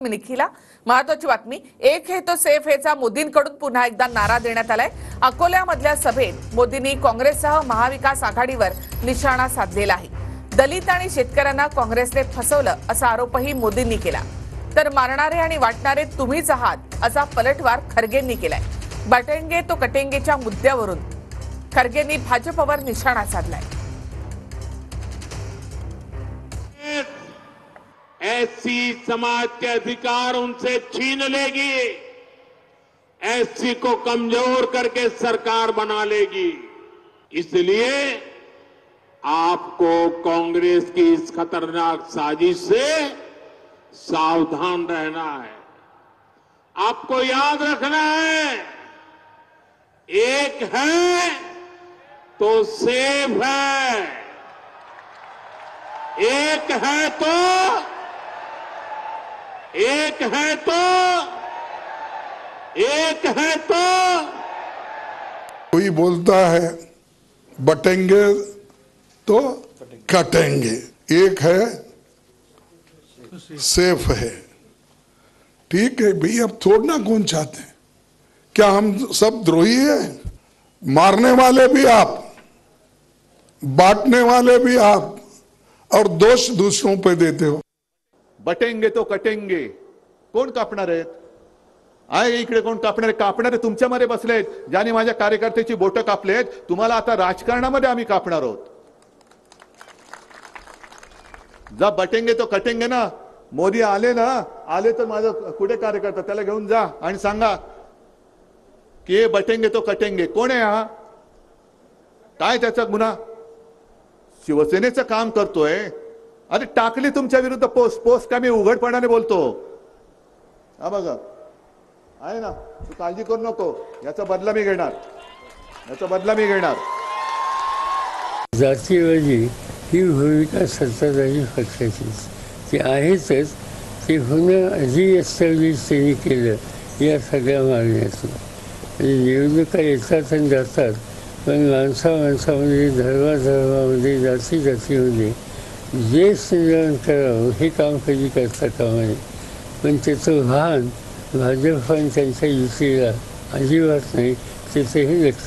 निखिला महत्वाची बातमी एक है तो सेफ हेचा मोदींकडून पुन्हा एकदा नारा देण्यात आलाय। अकोल्यामधल्या सभेत मोदींनी काँग्रेससह महाविकास आघाडीवर निशाणा साधलेला आहे। दलित आणि शेतकऱ्यांना काँग्रेसने फसवलं असा आरोपही मोदींनी केला। तर मारणारे आणि वाटणारे तुम्हीच आहात असा पलटवार खरगेंनी केलाय। बटेंगे तो कटेंगेच्या मुद्द्यावरून खरगेंनी भाजपवर निशाणा साधलाय। एससी समाज के अधिकार उनसे छीन लेगी, एससी को कमजोर करके सरकार बना लेगी। इसलिए आपको कांग्रेस की इस खतरनाक साजिश से सावधान रहना है। आपको याद रखना है, एक है तो सेफ है, एक है तो कोई बोलता है बटेंगे तो कटेंगे, एक है सेफ है। ठीक है भाई, अब छोड़ना कौन चाहते हैं? क्या हम सब द्रोही हैं? मारने वाले भी आप, बांटने वाले भी आप, और दोष दूसरों पे देते हो। बटेंगे तो कटेंगे कोण कापणार आहेत? आहे इकडे कोण कापणारे? कापणारे तुमच्यामध्ये बसलेत, ज्यांनी माझ्या कार्यकर्त्याची बोटं कापलेत। तुम्हाला आता राजकारणामध्ये आम्ही कापणार आहोत। जा बटेंगे तो कटेंगे ना। मोदी आले ना, आले तर माझा कुठे कार्यकर्ता त्याला घेऊन जा आणि सांगा की बटेंगे तो कटेंगे कोण आहे हा? काय त्याचा गुन्हा? शिवसेनेचं काम करतोय। अरे टाकली तुमच्या विरुद्ध पोस्ट का मी उघडपणाने बोलतो। हा बघा आहे ना, तू काळजी करू नको, याचा बदला मी घेणार, याचा बदला मी घेणार। जातीवादी ही भूमिका सत्ताधारी पक्षाचीच ती आहेच। ते होणं आधी एस्टॅब्लिश त्यांनी केलं या सगळ्या मागण्यातून। निवडणुका येतात आणि जातात, पण माणसामध्ये धर्मामध्ये जातीमध्ये जे संयोजन करावं हे काम कधी करता कामा नये। पण त्याचं भान भाजप आणि त्यांच्या युतीला अजिबात नाही, त्याचंही लक्ष